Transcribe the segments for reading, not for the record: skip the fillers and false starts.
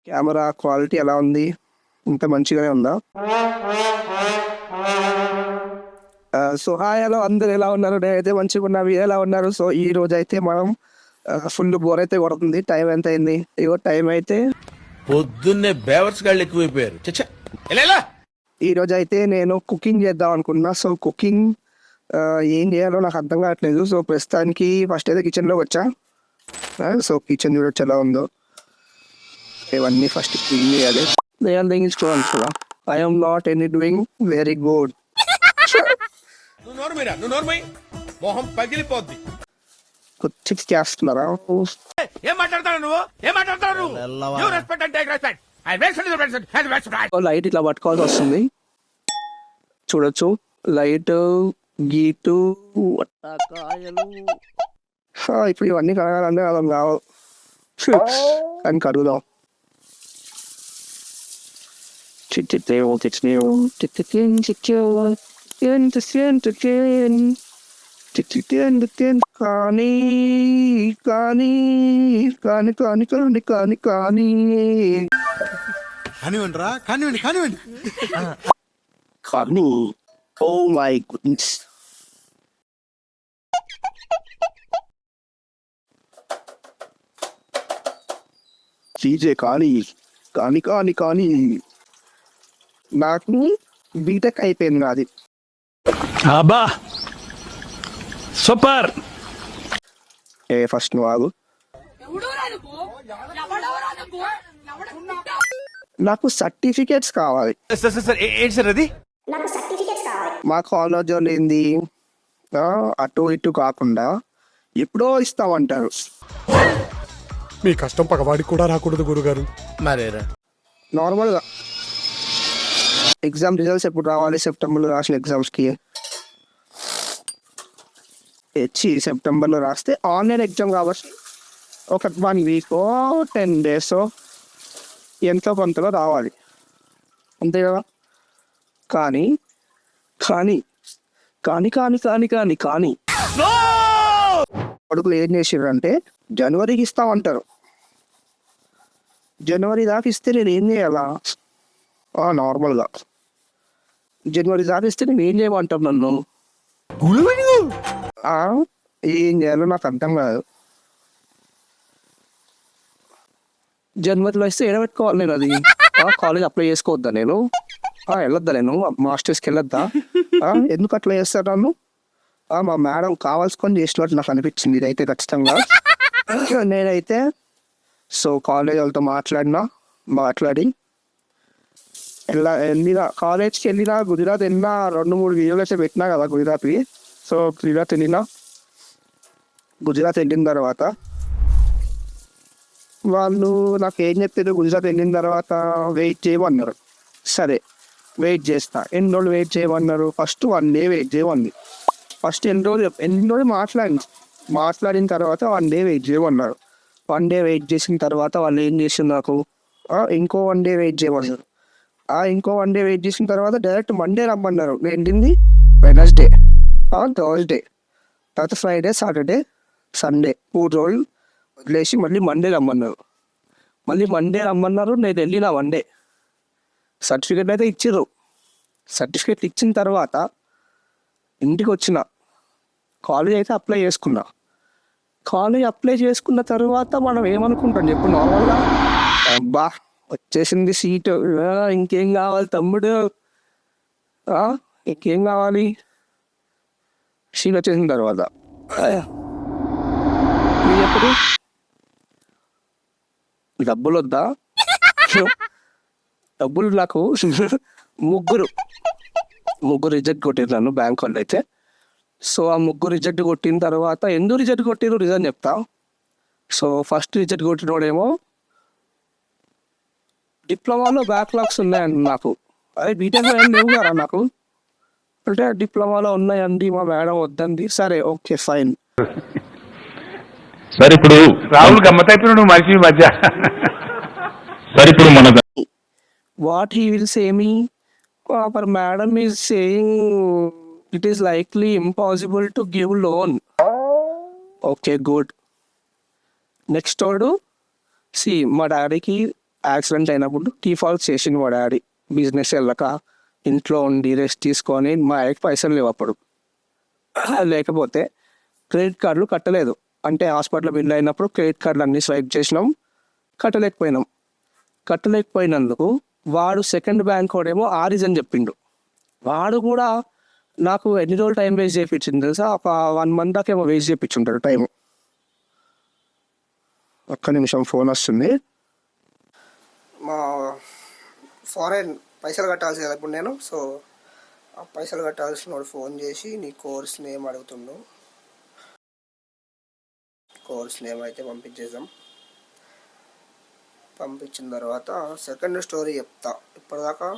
Camera quality ఎలా ఉంది? ఇంత మంచిగానే ఉందా? సో హాయ్ హలో అందరూ ఎలా ఉన్నారు? నేనైతే మంచిగా ఉన్నా. మీరు ఎలా ఉన్నారు? సో ఈ రోజు అయితే మనం ఫుల్ బోర్ అయితే కొడుతుంది. టైం ఎంత అయింది? ఇగో టైం అయితే పొద్దున్నే బేవర్స్ గాళ్ళు ఎక్కువైపోయారు. చచ్చా ఎలా ఈ రోజు అయితే నేను కుకింగ్ చేద్దాం అనుకున్నా. సో కుకింగ్ ఏం చేయాలో నాకు అర్థం కావట్లేదు. సో ప్రస్తుతానికి ఫస్ట్ అయితే కిచెన్లోకి వచ్చా. సో కిచెన్ చూడొచ్చు ఎలా ఉందో. ఇవన్నీ ఫస్ట్ క్లీన్ చేయాలి. నేను తెగించుకోవాలి కూడా. I'm not any doing very good. నువ్వు నోర్మై మొహం పగిలిపోద్ది. చిప్స్ చేస్తున్నారా? ఏం మాట్లాడతావు నువ్వు? You respect and take respect. I respect. Light ఇట్లా పట్టుకోవాల్సి వస్తుంది. చూడొచ్చు లైట్ గీటు వట్టకాయలు. ఇప్పుడు ఇవన్నీ కడగాలంటే అలా కావు కానీ కడుగుదాం. కానీ కానీ కానీ కానీ కానీ కానీ కానీ కానివ్వండి కానివ్వండి కానివ్వండి కానీ ఓ మై గుడ్నెస్. చీజే కానీ కానీ కానీ కానీ నాకు బీటెక్ అయిపోయింది నాది. అబ్బా సూపర్. ఫస్ట్ నువ్వు ఆగు. నాకు సర్టిఫికేట్స్ కావాలి. ఏంటి సార్ అది? మా కాలేజ్ వాళ్ళు ఏంది అటు ఇటు కాకుండా ఎప్పుడో ఇస్తామంటారు. మీ కష్టం పగవాడికి కూడా రాకూడదు గురుగారు. మరేరా నార్మల్గా ఎగ్జామ్ రిజల్ట్స్ ఎప్పుడు రావాలి? సెప్టెంబర్లో రాసిన ఎగ్జామ్స్కి సెప్టెంబర్లో రాస్తే ఆన్లైన్ ఎగ్జామ్ కాబట్టి ఒక 1 వీక్ 10 days ఎంతో కొంతలో రావాలి, అంతే కదా. కానీ కానీ కానీ కానీ కానీ కానీ కానీ కొడుకులు ఏం చేసారంటే జనవరికి ఇస్తామంటారు. జనవరి దాకా ఇస్తే నేను ఏం చేయాలా? నార్మల్గా జనవరి దాకా ఇస్తే నేను ఏం చేయమంటారు నన్ను? ఏం చేయాలో నాకు అర్థం కాదు. జనవరిలో ఇస్తే ఎడబెట్టుకోవాలి నేను. అది కాలేజ్ అప్లై చేసుకోవద్దా నేను? వెళ్ళొద్దా నేను? మాస్టర్స్కి వెళ్ళొద్దా? ఎందుకు అట్లా చేస్తారు నన్ను? మా మేడం కావాల్సుకొని చేసినట్టు నాకు అనిపించింది ఇదైతే ఖచ్చితంగా. నేనైతే సో కాలేజ్ వాళ్ళతో మాట్లాడి వెళ్ళినా, కాలేజ్కి వెళ్ళినా, గుజరాత్ వెళ్ళినా, 2-3 వీడియోలు అయితే పెట్టినా కదా గుజరాత్వి. సో గుజరాత్ వెళ్ళిన తర్వాత వాళ్ళు నాకు ఏం చెప్తారు, గుజరాత్ వెళ్ళిన తర్వాత వెయిట్ చేయమన్నారు. సరే వెయిట్ చేస్తా. ఎన్ని రోజులు వెయిట్ చేయమన్నారు? ఫస్ట్ 1 day వెయిట్ చేయమంది. ఫస్ట్ ఎన్ని రోజులు మాట్లాడిన తర్వాత 1 day వెయిట్ చేయమన్నారు. 1 day వెయిట్ చేసిన తర్వాత వాళ్ళు ఏం చేసింది నాకు ఇంకో 1 day వెయిట్ చేయమన్నారు. ఇంకో 1 day వెయిట్ చేసిన తర్వాత డైరెక్ట్ మండే రమ్మన్నారు. ఏంటింది? వెనస్డే, థర్స్డే, తర్వాత ఫ్రైడే, సాటర్డే, సండే 3 రోజులు వదిలేసి మళ్ళీ మండే రమ్మన్నారు. నేను వెళ్ళిన 1 day. సర్టిఫికెట్ అయితే ఇచ్చిర్రు. సర్టిఫికెట్ ఇచ్చిన తర్వాత ఇంటికి వచ్చిన. కాలేజ్ అయితే అప్లై చేసుకున్నా. కాలేజ్ అప్లై చేసుకున్న తర్వాత మనం ఏమనుకుంటాం చెప్పు? నార్మల్గా అబ్బా వచ్చేసింది సీటు, ఇంకేం కావాలి తమ్ముడు, ఇంకేం కావాలి? సీట్ వచ్చేసిన తర్వాత ఎప్పుడు డబ్బులు వద్దా? డబ్బులు నాకు ముగ్గురు రిజెక్ట్ కొట్టిరు నన్ను బ్యాంక్ వాళ్ళు అయితే. సో ఆ ముగ్గురు రిజెక్ట్ కొట్టిన తర్వాత ఎందుకు రిజెక్ట్ కొట్టిరు రీజన్ చెప్తా. సో ఫస్ట్ రిజెక్ట్ కొట్టినోడేమో డిప్లొమాలో బ్యాక్లాగ్స్ ఉన్నాయండి నాకు. అదే బీటెక్లో ఏం లేవు కదా నాకు. అంటే డిప్లొమాలో ఉన్నాయండి, మా మేడం వద్దండి. సరే ఓకే ఫైన్. సరే ఇప్పుడు రాహుల్ గమ్మతైపోయిన నువ్వు మనిషి మధ్య. సరే ఇప్పుడు మన what he will say me, our madam is saying it is likely impossible to give loan. Okay good. Next వాడు మా డాడీకి యాక్సిడెంట్ అయినప్పుడు డిఫాల్ట్ చేసిండు మా డాడీ. బిజినెస్ వెళ్ళక ఇంట్లో ఉండి రెస్ట్ తీసుకొని మా ఆయనకి పైసలు లేవు అప్పుడు. లేకపోతే క్రెడిట్ కార్డులు కట్టలేదు. అంటే హాస్పిటల్ బిల్ అయినప్పుడు క్రెడిట్ కార్డులు అన్నీ స్వైప్ చేసినాం, కట్టలేకపోయినందుకు వాడు సెకండ్ బ్యాంక్ వాడేమో ఆ రీజన్ చెప్పిండు. వాడు కూడా నాకు ఎన్ని రోజులు టైం వేస్ట్ చేయించింది తెలుసా? ఒక 1 month దాకా ఏమో వేస్ట్ చేయించుంటాడు టైం. ఒక్క నిమిషం, ఫోన్ వస్తుంది. మా ఫారెన్ పైసలు కట్టాల్సి కదా ఇప్పుడు నేను. సో ఆ పైసలు కట్టాల్సిన వాడు ఫోన్ చేసి నీ కోర్స్ నేమ్ అడుగుతుండు. కోర్స్ నేమ్ అయితే పంపించేద్దాం. పంపించిన తర్వాత సెకండ్ స్టోరీ చెప్తా. ఇప్పటిదాకా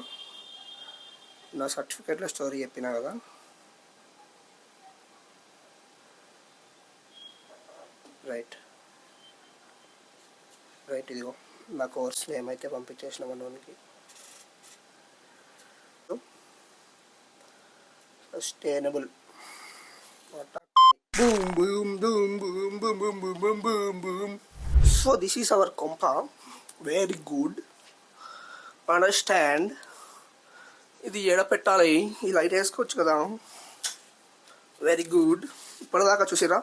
నా సర్టిఫికేట్లో స్టోరీ చెప్పినా కదా. రైట్ ఇదిగో నా కోర్స్ నేమ్ అయితే పంపించేసిన మనోనికి. Sustainable boom boom boom boom boom boom boom boom boom boom. So this is our kompa. Very good. Understand. ఇది ఎడ పెట్టాలి, ఈ లైట్ వేసుకోవచ్చు కదా. Very good. ఇప్పటిదాకా చూసిరా?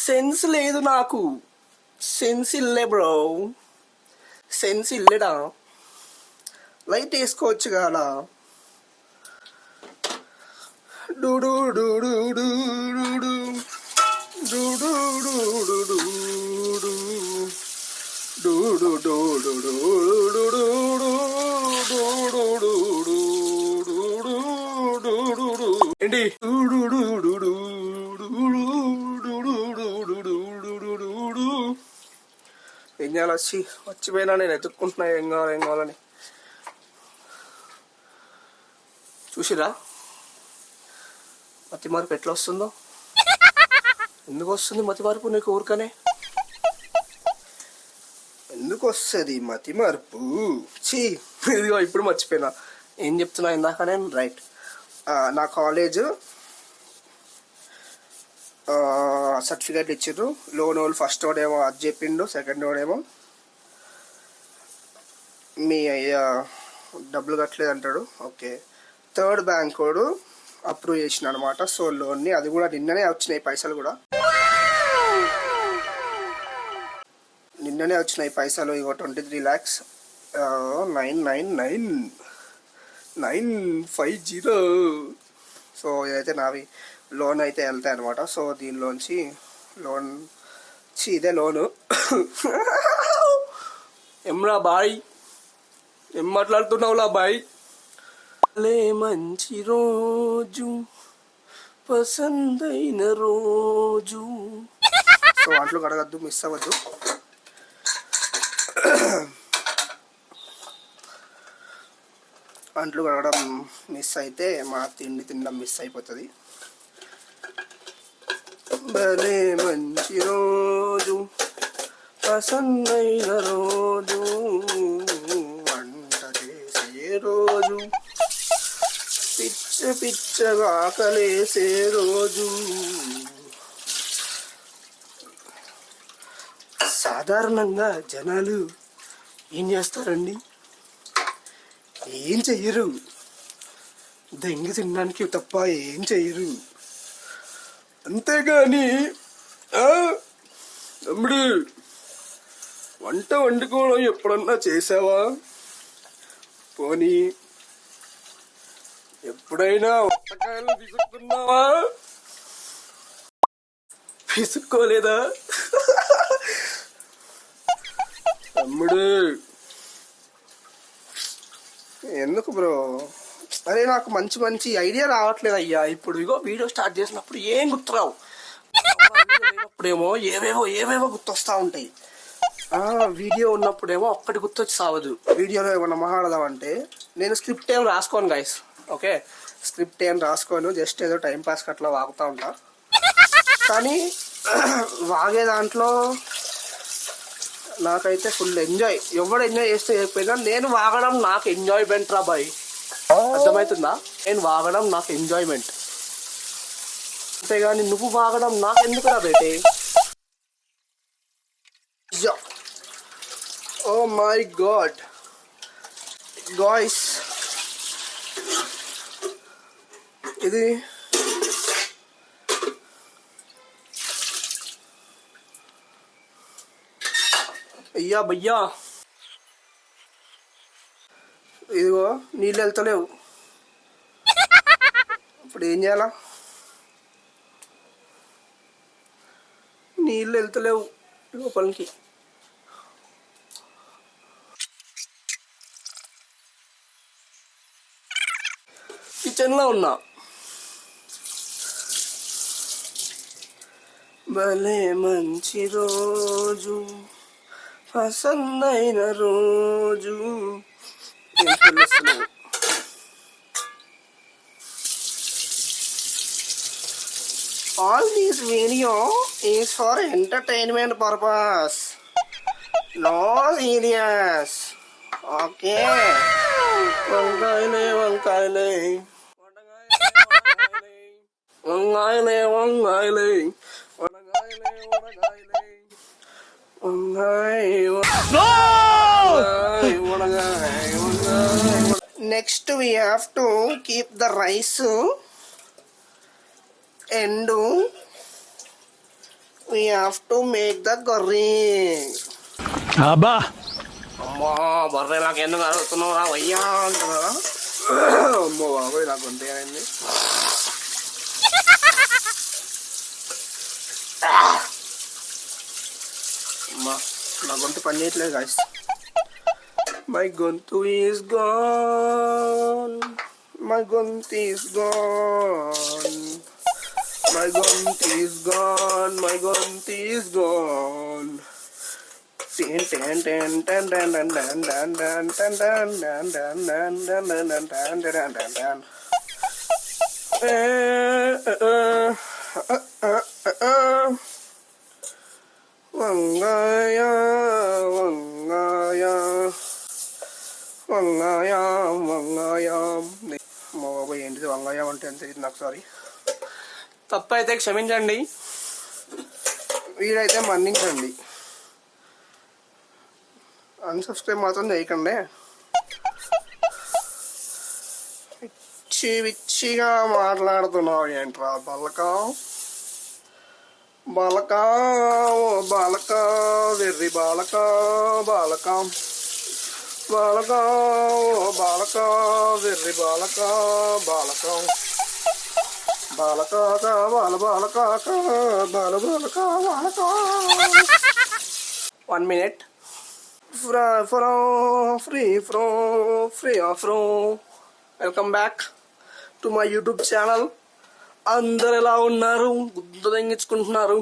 సెన్స్ లేదు నాకు. సెన్స్ ఇల్లే బ్రో, సెన్స్ ఇల్లేడా. లైట్ వేసుకోవచ్చు కదా. డూడు డూడు డూడు డూడు ఏంటి ఏం చేయాలి? వచ్చిపోయినా నేను ఎత్తుక్కుంటున్నా ఏం కావాలని. చూసిరా మతి మార్పు ఎట్లా వస్తుందో? ఎందుకు వస్తుంది మతి మార్పు నీకు ఊరికనే? ఎందుకు వస్తుంది మతి మార్పు? ఇదిగో ఇప్పుడు మర్చిపోయినా ఏం చెప్తున్నా ఇందాక నేను. రైట్, నా కాలేజ్ సర్టిఫికేట్ ఇచ్చారు. లోన్ వాళ్ళు ఫస్ట్ వాడేమో అది చెప్పిండు, సెకండ్ వాడేమో మీ అయ్యా డబ్బులు కట్టలేదు అంటాడు. ఓకే, థర్డ్ బ్యాంక్ వాడు అప్రూవ్ చేసిన అనమాట. సో లోన్ని అది కూడా నిన్ననే వచ్చినాయి పైసలు కూడా. నిన్ననే వచ్చినాయి పైసలు. ఇగో 23,999,950. సో ఇదైతే నావి లోన్ అయితే వెళ్తాయి అనమాట. సో దీనిలోంచి లోన్ ఇదే లోను. ఏమ్రా బాయ్, ఏం మాట్లాడుతున్నావులా బాయ్? మంచి రోజు, పసందైన రోజు. సో అంట్లు కడగద్దు, మిస్ అవ్వద్దు. అంట్లు కడగడం మిస్ అయితే మా తిండి తినడం మిస్ అయిపోతుంది. భలే మంచి రోజు, పసందైన రోజు, వంట చేసే రోజు, పిచ్చగా ఆకలేసే రోజు. సాధారణంగా జనాలు ఏం చేస్తారండి? ఏం చెయ్యరు, దెంగి తినడానికి తప్ప ఏం చెయ్యరు. అంతేగాని తమ్ముడు వంట వండుకోవడం ఎప్పుడన్నా చేసావా? పోనీ ఎప్పుడైనా వంటకాయలు విసుక్కున్నావా? విసుక్కోలేదా తమ్ముడు? ఎందుకు బ్రో? అరే నాకు మంచి ఐడియా రావట్లేదు అయ్యా. ఇప్పుడు ఇగో వీడియో స్టార్ట్ చేసినప్పుడు ఏం గుర్తురావు, ఇప్పుడేమో ఏవేవో గుర్తొస్తా ఉంటాయి. వీడియో ఉన్నప్పుడేమో ఒక్కటి గుర్తొచ్చి సావదు. వీడియోలో ఏమన్నా మాట్లాడదామంటే నేను స్క్రిప్ట్ ఏం రాసుకోను గైస్. ఓకే, స్క్రిప్ట్ ఏం రాసుకోను, జస్ట్ ఏదో టైంపాస్కి అట్లా వాగుతూ ఉంటా. కానీ వాగే దాంట్లో నాకైతే ఫుల్ ఎంజాయ్. ఎవడు ఎంజాయ్ చేస్తే చెప్పినా నేను వాగడం నాకు ఎంజాయ్మెంట్ రా బాయ్. అర్థమవుతుందా? నేను వాగడం నాకు ఎంజాయ్మెంట్, అంతేగాని నువ్వు వాగడం నాకు ఎందుకురా బేటే. Oh my god. Guys. ఇది అయ్యా భయ్యా, ఇదిగో నీళ్ళు వెళ్తలేవు. ఇప్పుడు ఏం చేయాలా? నీళ్ళు వెళ్తలేవు లోపలికి. కిచెన్లో ఉన్నా. భలే మంచి రోజు, పసందైన రోజు. All this video is for entertainment purpose. No serious. Okay. వంకాయలే వంకాయలే వంకాయలే వంకాయలే వంకాయలే వంకాయలే. Next we have to keep the rice and we have to make the curry. అబ్బా అమ్మా బర్రె నాకు ఎందుకు అడుగుతున్నావు రా అయ్యా అంటున్నారా? అమ్మో బాబోయ్ నాకు అంతేనండి. అమ్మా నా గొంతు పని చేయట్లేదు గాయస్. మై గొంతు ఈస్ గాన్, మై గొంతు ఈస్ గాన్, మై గొంతు ఈస్ గాన్, మై గొంతు is gone. Ten ten ten ten ten ten ten ten ten ten ten ten ten ten ten ten ten ten ten. వంగాయ వంగాయ వంగాయ వంగాయ. మా బాబాయ్ ఏంటిది వంగాయ అంటే ఎంత ఇది నాకు సారీ. తప్పు అయితే క్షమించండి, వీడైతే మన్నించండి. అన్సబ్స్క్రైబ్ మాత్రం చేయకండి. పిచ్చి పిచ్చిగా మాట్లాడుతున్నావు ఏంట్రా బలక బాలక, బాలక వెర్రి బాలక, బాలక బాలక, బాలక వెర్రి బాలక, బాలక బాలక బాల బాలక బాల బాలక బాలక. 1 minute. Welcome back to my YouTube channel. అందరు ఎలా ఉన్నారు? గుద్ద తెంగించుకుంటున్నారు.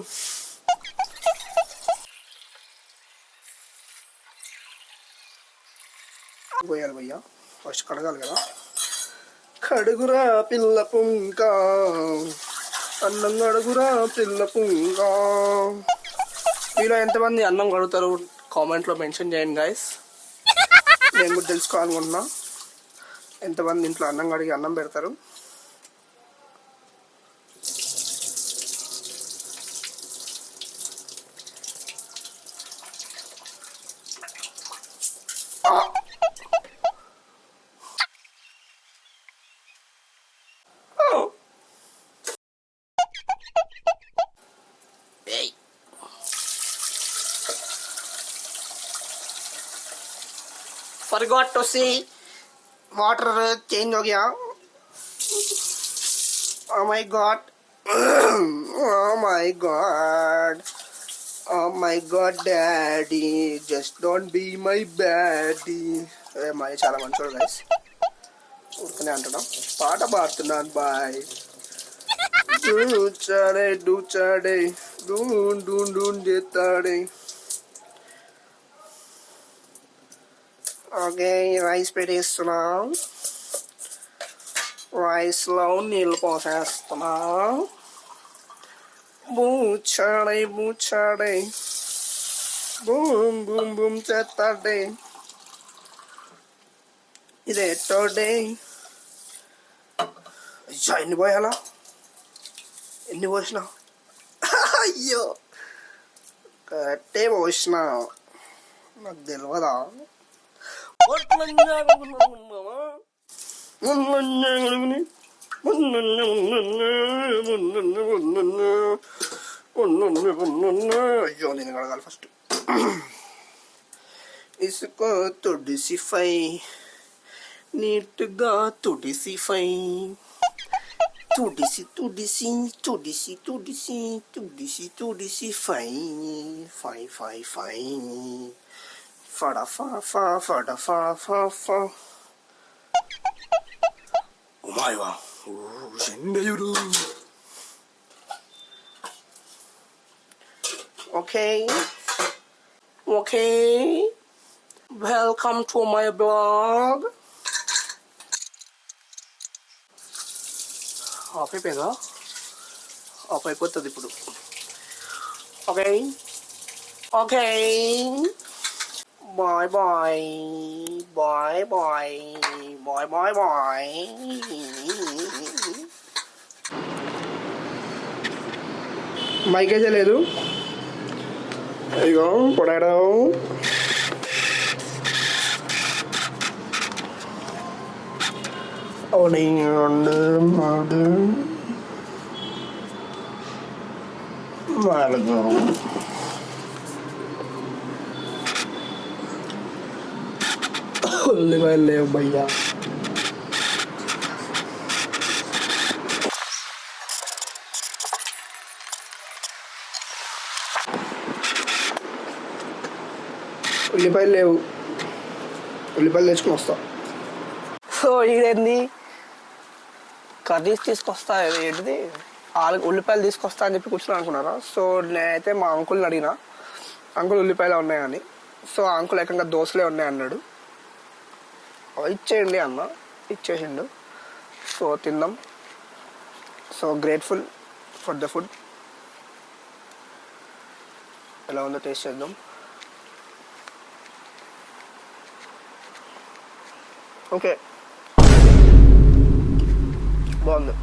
పోయాలి భయ్యా, ఫస్ట్ కడగాలి కదా. కడుగురా పిల్ల పుంక, అన్నం కడుగురా పిల్ల పుంక. మీలో ఎంతమంది అన్నం కడుగుతారు కామెంట్లో మెన్షన్ చేయండి గైస్. నేను కూడా తెలుసుకోవాలనుకుంటున్నా ఎంతమంది ఇంట్లో అన్నం కడిగి అన్నం పెడతారు. Forgot to see water change हो गया. Oh my god. Oh my god. Oh my god daddy, just don't be my baddie. మరి చాలా మంచోడు గైస్. ఊరుకునే అంటున్నాం, పాట పాడుతున్నాను. బాయ్ డూచాడే డూచాడే డూన్ డూన్ డూన్ చేస్తాడే. ఓకే రైస్ పెట్టేస్తున్నాం. రైస్లో నీళ్ళు పోసేస్తున్నాం. బూచాడే బూచాడే బూమ్ బూమ్ బూమ్ చేస్తాడే. ఇది ఎట్టోడే. అయ్యా ఎన్ని పోయాలా? ఎన్ని పోసినా? అయ్యో కరెక్టే పోసినా. నాకు తెలియదా? అయ్యో నేను కడగాలి ఫస్ట్. ఇసుక తుడిసిఫై నీట్గా తుడిసిఫై తుడిసి తుడిసి తుడిసి తుడిసి తుడిసి తుడిసి ఫై ఫై ఫై ఫై ఫడ ఫా ఫా ఫడ ఫా ఫా ఫా ఉమాయవా ఓ శంగయుడు. Okay. Okay. Welcome to my blog. Off అయిపోయిందా? ఆఫ్ అయిపోతుంది ఇప్పుడు. Okay okay bye bye bye bye bye bye bye. Mic అయితే లేదు. ఇగో పొటాటో ఉల్లిపాయలు లేవు భయ్యా. ఉల్లిపాయలు లేవు, ఉల్లిపాయలు తెచ్చుకుని వస్తా. సో ఇదేంది కర్రీస్ తీసుకొస్తా, ఏంటిది ఉల్లిపాయలు తీసుకొస్తా అని చెప్పి కూర్చొని అనుకున్నారా? సో నేనైతే మా అంకుల్ని అడిగిన, అంకుల్ ఉల్లిపాయలు ఉన్నాయని. సో అంకుల్ ఏకంగా దోశలే ఉన్నాయి అన్నాడు. ఇచ్చేయండి అన్న, ఇచ్చేసిండు. సో తిందాం. So grateful for the food. ఎలా ఉందో టేస్ట్ చేద్దాం. ఓకే బాగుంది.